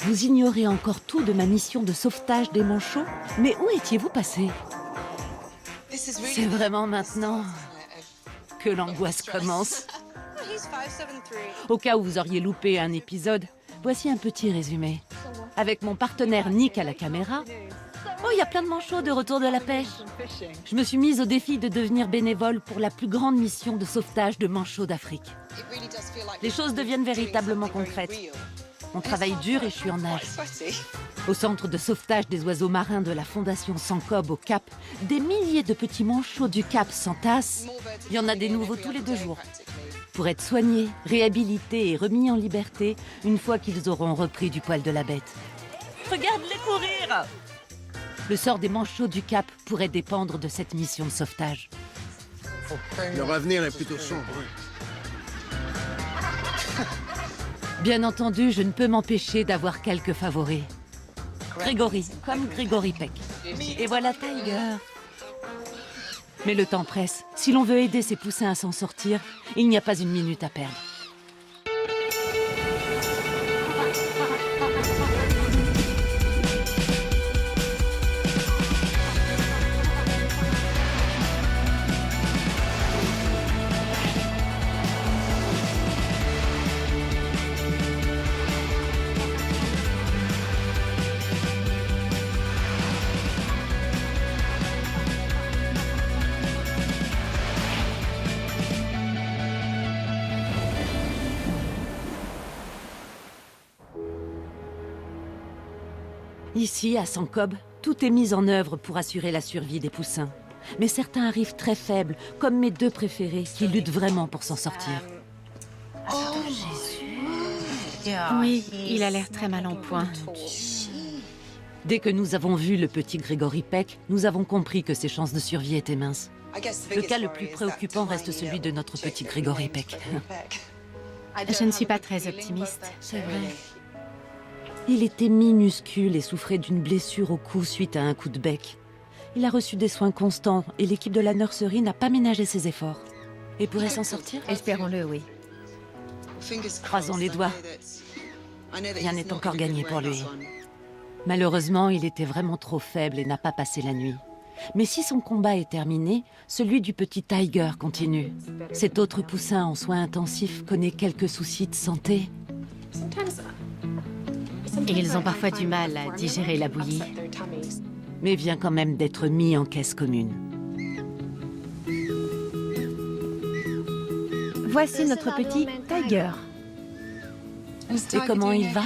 Vous ignorez encore tout de ma mission de sauvetage des manchots? Mais où étiez-vous passé? C'est vraiment maintenant que l'angoisse commence. Au cas où vous auriez loupé un épisode, voici un petit résumé. Avec mon partenaire Nick à la caméra, il y a plein de manchots de retour de la pêche. Je me suis mise au défi de devenir bénévole pour la plus grande mission de sauvetage de manchots d'Afrique. Les choses deviennent véritablement concrètes. On travaille dur et je suis en nage. Au centre de sauvetage des oiseaux marins de la Fondation Sankob au Cap, des milliers de petits manchots du Cap s'entassent. Il y en a des nouveaux tous les 2 jours. Pour être soignés, réhabilités et remis en liberté une fois qu'ils auront repris du poil de la bête. Regarde-les courir! Le sort des manchots du Cap pourrait dépendre de cette mission de sauvetage. Leur avenir est plutôt sombre. Bien entendu, je ne peux m'empêcher d'avoir quelques favoris. Grégory, comme Grégory Peck. Et voilà Tiger. Mais le temps presse. Si l'on veut aider ces poussins à s'en sortir, il n'y a pas une minute à perdre. Ici, à Sankob, tout est mis en œuvre pour assurer la survie des poussins. Mais certains arrivent très faibles, comme mes 2 préférés, qui luttent vraiment pour s'en sortir. Oui, il a l'air très mal en point. Dès que nous avons vu le petit Grégory Peck, nous avons compris que ses chances de survie étaient minces. Le cas le plus préoccupant reste celui de notre petit Grégory Peck. Je ne suis pas très optimiste. C'est vrai. Il était minuscule et souffrait d'une blessure au cou suite à un coup de bec. Il a reçu des soins constants et l'équipe de la nurserie n'a pas ménagé ses efforts. Et pourrait s'en sortir? Espérons-le, oui. Croisons les doigts. Rien n'est encore gagné pour lui. Malheureusement, il était vraiment trop faible et n'a pas passé la nuit. Mais si son combat est terminé, celui du petit Tiger continue. Cet autre poussin en soins intensifs connaît quelques soucis de santé. Ils ont parfois du mal à digérer la bouillie. Mais vient quand même d'être mis en caisse commune. Voici notre petit Tiger. Et comment il va?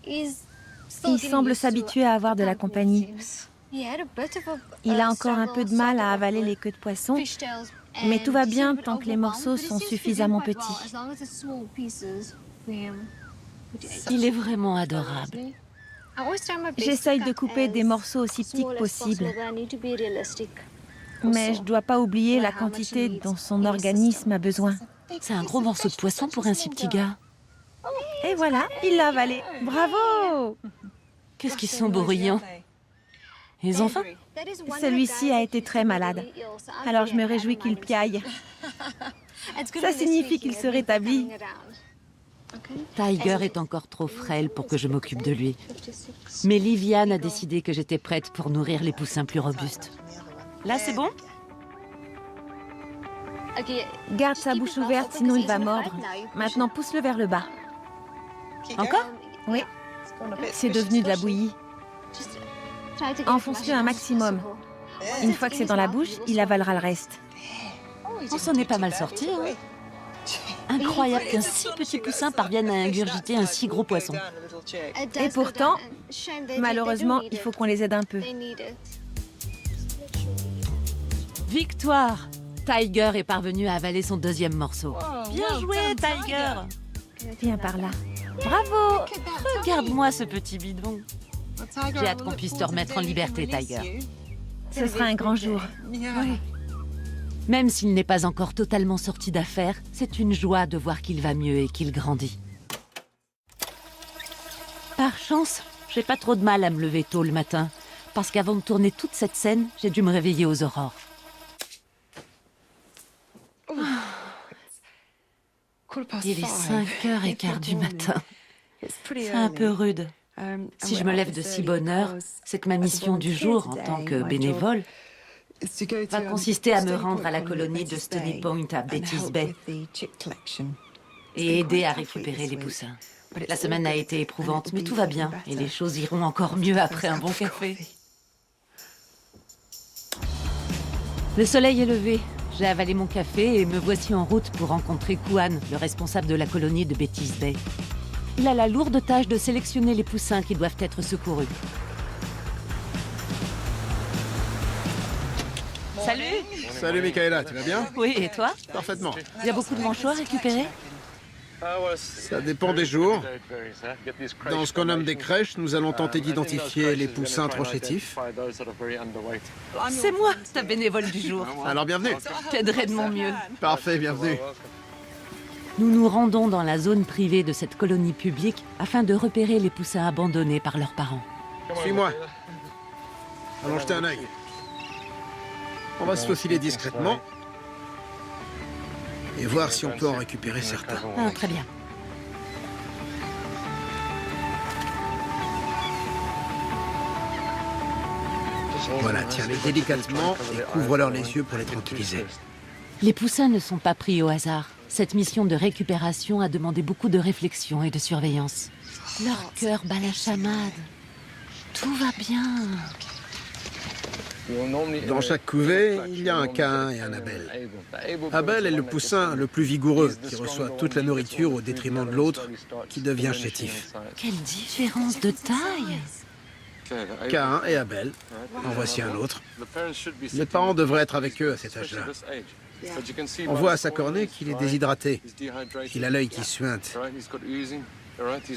Il semble s'habituer à avoir de la compagnie. Il a encore un peu de mal à avaler les queues de poisson, mais tout va bien tant que les morceaux sont suffisamment petits. Il est vraiment adorable. J'essaye de couper des morceaux aussi petits que possible. Mais je ne dois pas oublier la quantité dont son organisme a besoin. C'est un gros morceau de poisson pour un si petit gars. Et voilà, il l'a avalé. Bravo! Qu'est-ce qu'ils sont bruyants. Ils ont faim? Celui-ci a été très malade. Alors je me réjouis qu'il piaille. Ça signifie qu'il se rétablit. Tiger est encore trop frêle pour que je m'occupe de lui. Mais Liviane a décidé que j'étais prête pour nourrir les poussins plus robustes. Là, c'est bon? Garde sa bouche ouverte, sinon il va mordre. Maintenant, pousse-le vers le bas. Encore? Oui, c'est devenu de la bouillie. Enfonce-le un maximum. Une fois que c'est dans la bouche, il avalera le reste. On s'en est pas mal sorti, hein? Incroyable qu'un si petit poussin parvienne à ingurgiter un si gros poisson. Et pourtant, malheureusement, il faut qu'on les aide un peu. Victoire! Tiger est parvenu à avaler son 2e morceau. Bien joué, Tiger! Viens par là. Bravo! Regarde-moi ce petit bidon. J'ai hâte qu'on puisse te remettre en liberté, Tiger. Ce sera un grand jour. Oui. Même s'il n'est pas encore totalement sorti d'affaire, c'est une joie de voir qu'il va mieux et qu'il grandit. Par chance, j'ai pas trop de mal à me lever tôt le matin, parce qu'avant de tourner toute cette scène, j'ai dû me réveiller aux aurores. Il est 5h15 du matin. C'est un peu rude. Si je me lève de si bonne heure, c'est que ma mission du jour, en tant que bénévole, va consister à me rendre à la colonie de Stony Point à Betty's Bay et aider à récupérer les poussins. La semaine a été éprouvante, mais tout va bien et les choses iront encore mieux après un bon café. Le soleil est levé. J'ai avalé mon café et me voici en route pour rencontrer Kuan, le responsable de la colonie de Betty's Bay. Il a la lourde tâche de sélectionner les poussins qui doivent être secourus. Salut! Salut Michaela, tu vas bien? Oui, et toi? Parfaitement. Il y a beaucoup de manchots à récupérer? Ça dépend des jours. Dans ce qu'on nomme des crèches, nous allons tenter d'identifier les poussins trop chétifs. C'est moi, ta bénévole du jour. Alors bienvenue. T'aiderai de mon mieux. Parfait, bienvenue. Nous nous rendons dans la zone privée de cette colonie publique afin de repérer les poussins abandonnés par leurs parents. Suis-moi. Allons jeter un œil. On va se faufiler discrètement et voir si on peut en récupérer certains. Ah, très bien. Voilà, tiens-les délicatement et couvre-leur les yeux pour les tranquilliser. Les poussins ne sont pas pris au hasard. Cette mission de récupération a demandé beaucoup de réflexion et de surveillance. Leur cœur bat la chamade. Tout va bien. Dans chaque couvée, il y a un Caïn et un Abel. Abel est le poussin le plus vigoureux, qui reçoit toute la nourriture au détriment de l'autre, qui devient chétif. Quelle différence de taille! Caïn et Abel, en voici un autre. Les parents devraient être avec eux à cet âge-là. On voit à sa cornée qu'il est déshydraté. Il a l'œil qui suinte.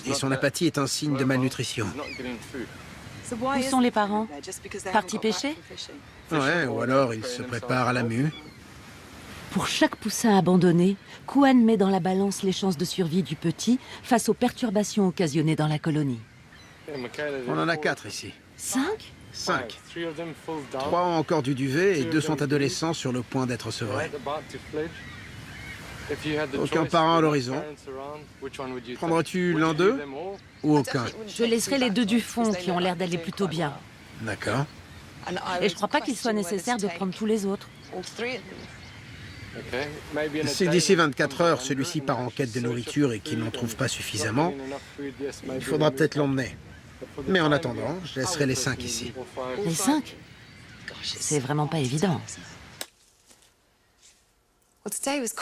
Et son apathie est un signe de malnutrition. Où sont les parents? Partis pêcher? Ouais, ou alors il se prépare à la mue. Pour chaque poussin abandonné, Kuan met dans la balance les chances de survie du petit face aux perturbations occasionnées dans la colonie. On en a 4 ici. 5? 5. 3 ont encore du duvet et 2 sont adolescents sur le point d'être sevrés. Aucun parent à l'horizon. Prendras-tu l'un d'eux ou aucun? Je laisserai les 2 du fond qui ont l'air d'aller plutôt bien. D'accord. Et je crois pas qu'il soit nécessaire de prendre tous les autres. Si d'ici 24 heures, celui-ci part en quête de nourriture et qu'il n'en trouve pas suffisamment, il faudra peut-être l'emmener. Mais en attendant, je laisserai les 5 ici. Les 5? C'est vraiment pas évident.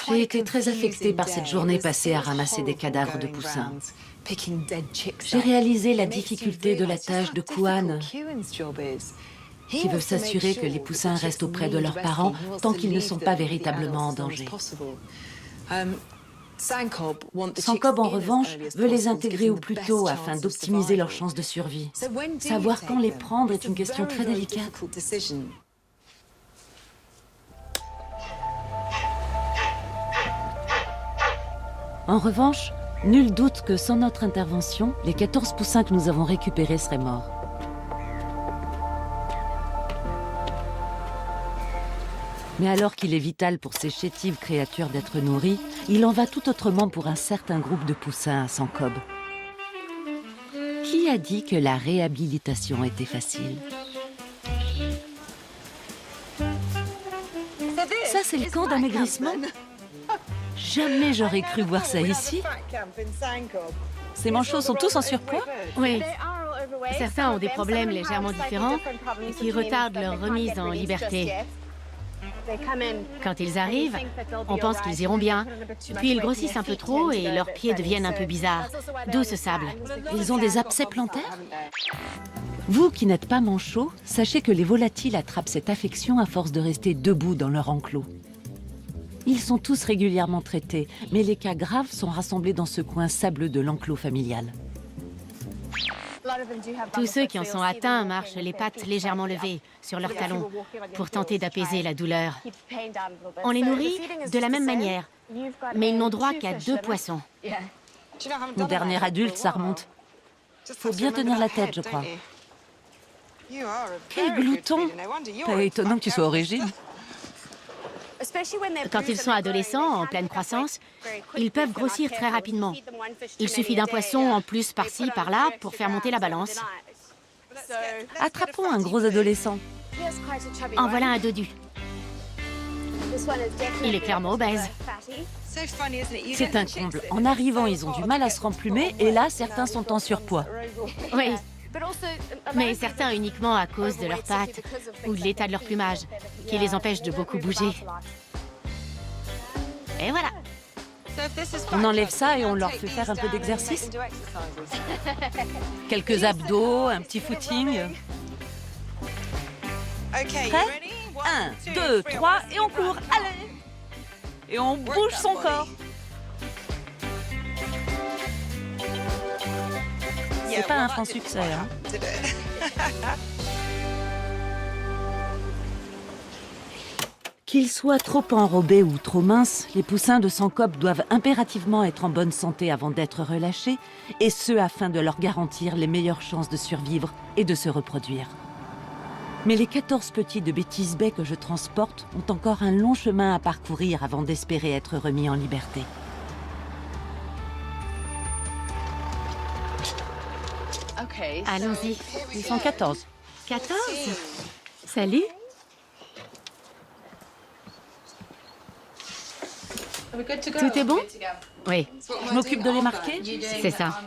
J'ai été très affectée par cette journée passée à ramasser des cadavres de poussins. J'ai réalisé la difficulté de la tâche de Kuan, qui veut s'assurer que les poussins restent auprès de leurs parents tant qu'ils ne sont pas véritablement en danger. Sankob, en revanche, veut les intégrer au plus tôt afin d'optimiser leurs chances de survie. Savoir quand les prendre est une question très délicate. En revanche, nul doute que sans notre intervention, les 14 poussins que nous avons récupérés seraient morts. Mais alors qu'il est vital pour ces chétives créatures d'être nourries, il en va tout autrement pour un certain groupe de poussins à Sankob. Qui a dit que la réhabilitation était facile? Ça, c'est le camp d'amaigrissement? Jamais j'aurais cru voir ça ici. Ces manchots sont tous en surpoids? Oui. Certains ont des problèmes légèrement différents qui retardent leur remise en liberté. Quand ils arrivent, on pense qu'ils iront bien. Puis ils grossissent un peu trop et leurs pieds deviennent un peu bizarres. D'où ce sable. Ils ont des abcès plantaires? Vous qui n'êtes pas manchots, sachez que les volatiles attrapent cette affection à force de rester debout dans leur enclos. Ils sont tous régulièrement traités, mais les cas graves sont rassemblés dans ce coin sableux de l'enclos familial. Tous ceux qui en sont atteints marchent les pattes légèrement levées sur leurs talons pour tenter d'apaiser la douleur. On les nourrit de la même manière, mais ils n'ont droit qu'à 2 poissons. Mon dernier adulte, ça remonte. Faut bien tenir la tête, je crois. Quel glouton! Pas étonnant que tu sois au régime. Quand ils sont adolescents, en pleine croissance, ils peuvent grossir très rapidement. Il suffit d'un poisson en plus par-ci, par-là pour faire monter la balance. Attrapons un gros adolescent. En voilà un dodu. Il est clairement obèse. C'est un comble. En arrivant, ils ont du mal à se remplumer et là, certains sont en surpoids. Oui. Mais certains uniquement à cause de leurs pattes ou de l'état de leur plumage, qui les empêche de beaucoup bouger. Et voilà. On enlève ça et on leur fait faire un peu d'exercice. Quelques abdos, un petit footing. Prêt ? 1, 2, 3 et on court. Allez ! Et on bouge son corps. C'est pas un franc succès, hein. Qu'ils soient trop enrobés ou trop minces, les poussins de Sancop doivent impérativement être en bonne santé avant d'être relâchés, et ce afin de leur garantir les meilleures chances de survivre et de se reproduire. Mais les 14 petits de Betty's Bay que je transporte ont encore un long chemin à parcourir avant d'espérer être remis en liberté. Allons-y. Ils sont 14. 14 ? Salut. Tout est bon ? Oui, Je m'occupe de les marquer. c'est ça.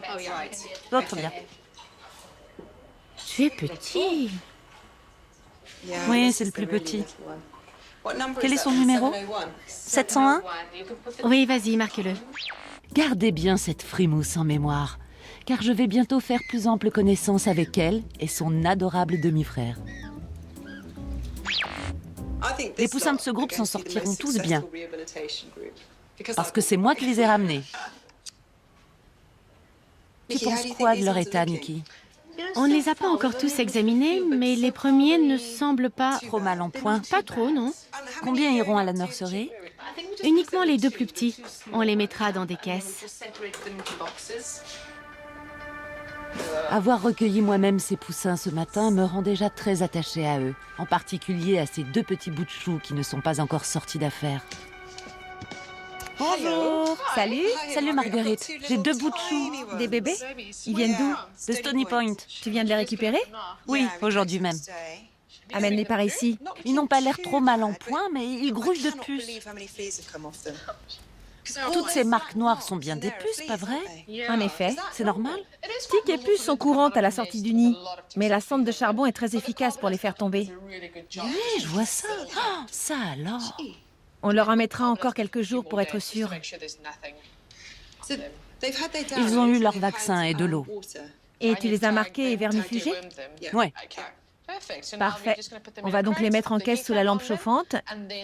L'autre bien. Tu es petit. Oui, c'est le plus petit. Quel est son numéro ? 701 ? Oui, vas-y, marque-le. Gardez bien cette frimousse en mémoire, car je vais bientôt faire plus ample connaissance avec elle et son adorable demi-frère. Les poussins de ce groupe s'en sortiront tous bien, parce que c'est moi qui les ai ramenés. Tu penses quoi de leur état, Nikki ? On ne les a pas encore tous examinés, mais les premiers ne semblent pas... Trop mal en point. Pas trop, non. Combien iront à la nurserie ? Uniquement les deux plus petits. On les mettra dans des caisses. Avoir recueilli moi-même ces poussins ce matin me rend déjà très attachée à eux, en particulier à ces deux petits bouts de choux qui ne sont pas encore sortis d'affaire. Bonjour. Salut. Salut Marguerite, j'ai deux bouts de choux. Des bébés? Ils viennent d'où? De Stony Point. Tu viens de les récupérer? Oui, aujourd'hui même. Amène-les par ici. Ils n'ont pas l'air trop mal en point, mais ils grouillent de puces. Toutes ces marques noires sont bien des puces, pas vrai? En effet. C'est normal? Tiques et puces sont courantes à la sortie du nid, mais la cendre de charbon est très efficace pour les faire tomber. Oui, je vois ça. Oh, ça alors. On leur en mettra encore quelques jours pour être sûr. Ils ont eu leur vaccin et de l'eau. Et tu les as marqués et vermifugés? Ouais. Parfait. On va donc les mettre en caisse sous la lampe chauffante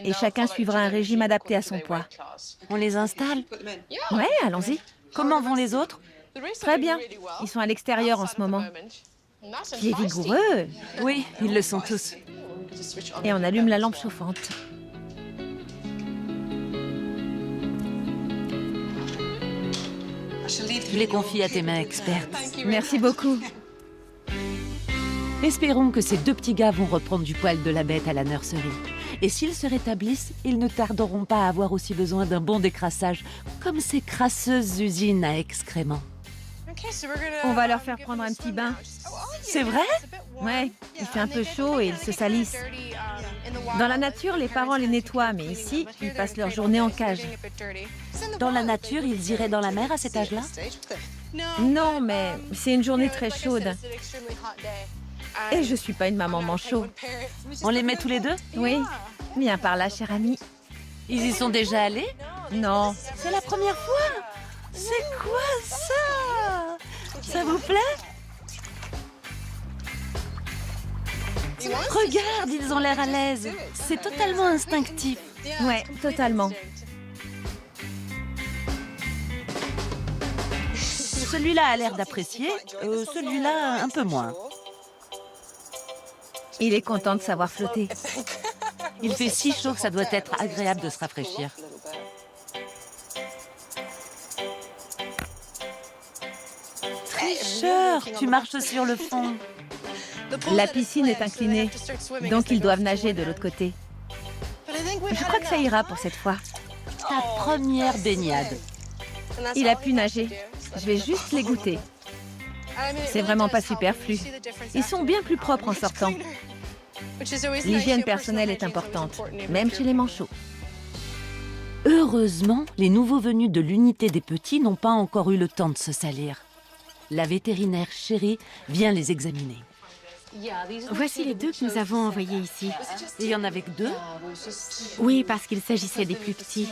et chacun suivra un régime adapté à son poids. On les installe? Ouais, allons-y. Comment vont les autres? Très bien. Ils sont à l'extérieur en ce moment. Tu es vigoureux. Oui, ils le sont tous. Et on allume la lampe chauffante. Je les confie à tes mains expertes. Merci beaucoup. Espérons que ces deux petits gars vont reprendre du poil de la bête à la nurserie. Et s'ils se rétablissent, ils ne tarderont pas à avoir aussi besoin d'un bon décrassage, comme ces crasseuses usines à excréments. On va leur faire prendre un petit bain. C'est vrai? Ouais, il fait un peu chaud et ils se salissent. Dans la nature, les parents les nettoient, mais ici, ils passent leur journée en cage. Dans la nature, ils iraient dans la mer à cet âge-là? Non, mais c'est une journée très chaude. Et je suis pas une maman manchot. On les met tous les deux? Oui, viens par là, cher ami. Ils y sont déjà allés? Non. C'est la première fois? C'est quoi ça? Ça vous plaît? Regarde, ils ont l'air à l'aise. C'est totalement instinctif. Ouais, totalement. Celui-là a l'air d'apprécier, celui-là un peu moins. Il est content de savoir flotter. Il fait si chaud que ça doit être agréable de se rafraîchir. Tricheur, tu marches sur le fond. La piscine est inclinée, donc ils doivent nager de l'autre côté. Je crois que ça ira pour cette fois. Ta première baignade. Il a pu nager. Je vais juste les goûter. C'est vraiment pas superflu. Ils sont bien plus propres en sortant. L'hygiène personnelle est importante, même chez les manchots. Heureusement, les nouveaux venus de l'unité des petits n'ont pas encore eu le temps de se salir. La vétérinaire chérie vient les examiner. Voici les deux que nous avons envoyés ici. Et il y en avait que 2. Oui, parce qu'il s'agissait des plus petits.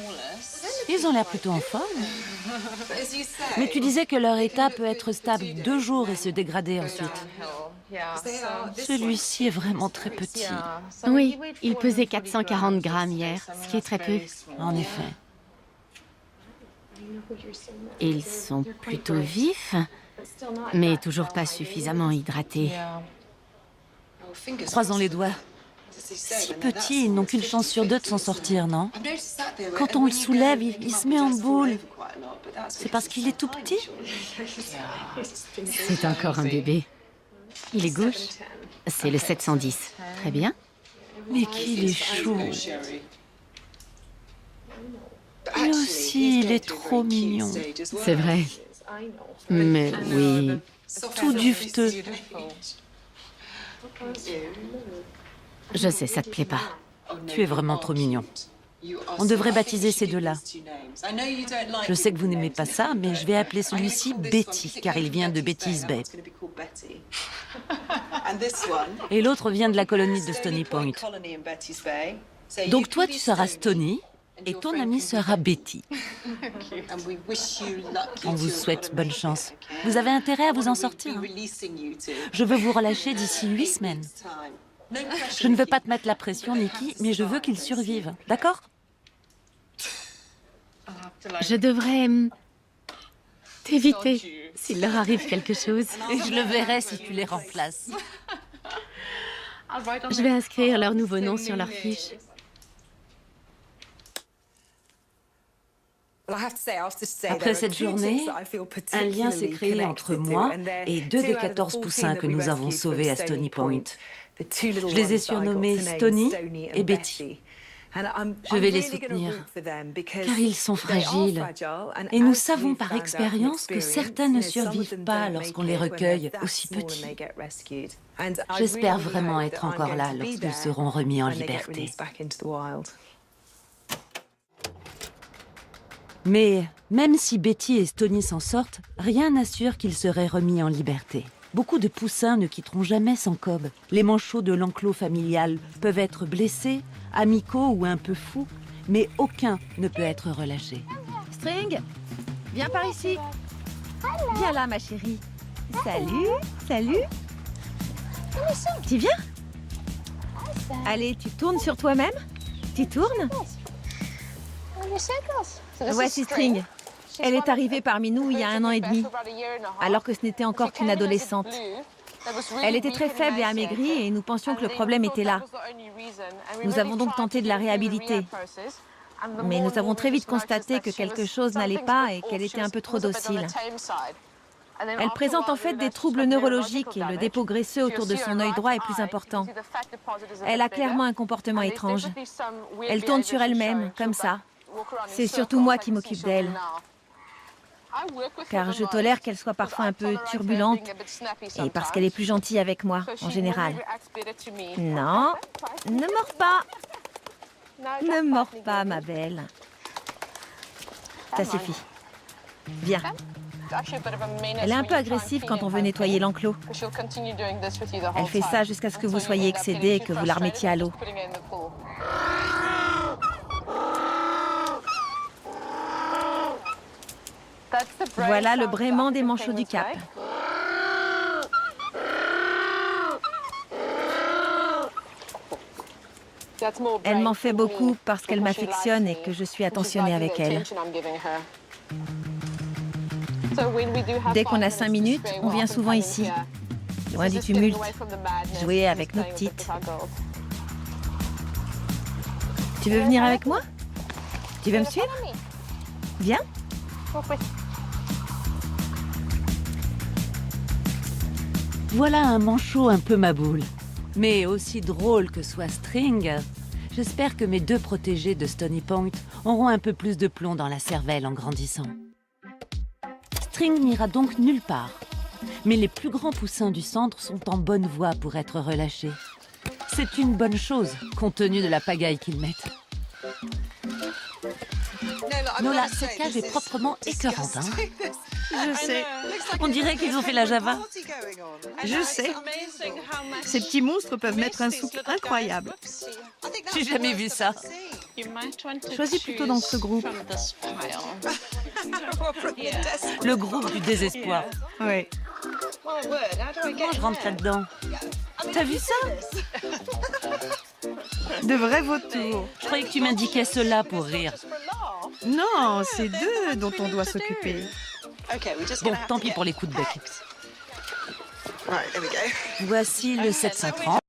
Ils ont l'air plutôt en forme. Mais tu disais que leur état peut être stable 2 jours et se dégrader ensuite. Celui-ci est vraiment très petit. Oui, il pesait 440 grammes hier, ce qui est très peu. En effet. Ils sont plutôt vifs, mais toujours pas suffisamment hydratés. Croisons les doigts. Si petits, ils n'ont qu'une chance sur 2 de s'en sortir, non? Quand on le soulève, il se met en boule. C'est parce qu'il est tout petit? C'est encore un bébé. Il est gauche. C'est le 710. Très bien. Mais qu'il est chou. Lui aussi, il est trop mignon. C'est vrai. Mais oui. Tout duveteux. Je sais, ça te plaît pas. Tu es vraiment trop mignon. On devrait baptiser ces 2-là. Je sais que vous n'aimez pas ça, mais je vais appeler celui-ci Betty, car il vient de Betty's Bay. Et l'autre vient de la colonie de Stony Point. Donc toi, tu seras Stony, et ton amie sera Betty. On vous souhaite bonne chance. Vous avez intérêt à vous en sortir. Hein. Je veux vous relâcher d'ici 8 semaines. Je ne veux pas te mettre la pression, Nikki, mais je veux qu'ils survivent. D'accord? Je devrais t'éviter s'il leur arrive quelque chose. Et je le verrai si tu les remplaces. Je vais inscrire leur nouveau nom sur leur fiche. Après cette journée, un lien s'est créé entre moi et 2 des 14 poussins que nous avons sauvés à Stony Point. Je les ai surnommés Stony et Betty. Je vais les soutenir, car ils sont fragiles. Et nous savons par expérience que certains ne survivent pas lorsqu'on les recueille aussi petits. J'espère vraiment être encore là lorsqu'ils seront remis en liberté. Mais même si Betty et Stony s'en sortent, rien n'assure qu'ils seraient remis en liberté. Beaucoup de poussins ne quitteront jamais sans Cobb. Les manchots de l'enclos familial peuvent être blessés, amicaux ou un peu fous, mais aucun ne peut être relâché. String, viens par ici. Viens là, ma chérie. Salut, salut. Tu viens? Allez, tu tournes sur toi-même? Tu tournes? Voici String. Elle est arrivée parmi nous il y a 1 an et demi, alors que ce n'était encore qu'une adolescente. Elle était très faible et amaigrie et nous pensions que le problème était là. Nous avons donc tenté de la réhabiliter. Mais nous avons très vite constaté que quelque chose n'allait pas et qu'elle était un peu trop docile. Elle présente en fait des troubles neurologiques et le dépôt graisseux autour de son œil droit est plus important. Elle a clairement un comportement étrange. Elle tourne sur elle-même, comme ça. C'est surtout moi qui m'occupe d'elle. Car je tolère qu'elle soit parfois un peu turbulente et parce qu'elle est plus gentille avec moi, en général. Non, ne mords pas. Ne mords pas, ma belle. Ça suffit. Viens. Elle est un peu agressive quand on veut nettoyer l'enclos. Elle fait ça jusqu'à ce que vous soyez excédé et que vous la remettiez à l'eau. Voilà le braiement des manchots du Cap. Elle m'en fait beaucoup parce qu'elle m'affectionne et que je suis attentionnée avec elle. Dès qu'on a 5 minutes, on vient souvent ici, loin du tumulte, jouer avec nos petites. Tu veux venir avec moi? Tu veux me suivre? Viens. Voilà un manchot un peu maboule. Mais aussi drôle que soit String, J'espère que mes 2 protégés de Stony Point auront un peu plus de plomb dans la cervelle en grandissant. String n'ira donc nulle part. Mais les plus grands poussins du centre sont en bonne voie pour être relâchés. C'est une bonne chose, compte tenu de la pagaille qu'ils mettent. Nola, cette cage est proprement écœurante, hein? Je sais. On dirait qu'ils ont fait la Java. Je sais. Ces petits monstres peuvent mettre un souffle incroyable. J'ai jamais vu ça. Choisis plutôt dans ce groupe. Le groupe du désespoir. Oui. Comment je rentre là-dedans? T'as vu ça? De vrais vautours. Je croyais que tu m'indiquais cela pour rire. Non, c'est d'eux dont on doit s'occuper. Bon, tant pis pour les coups de bec. Voici le 730.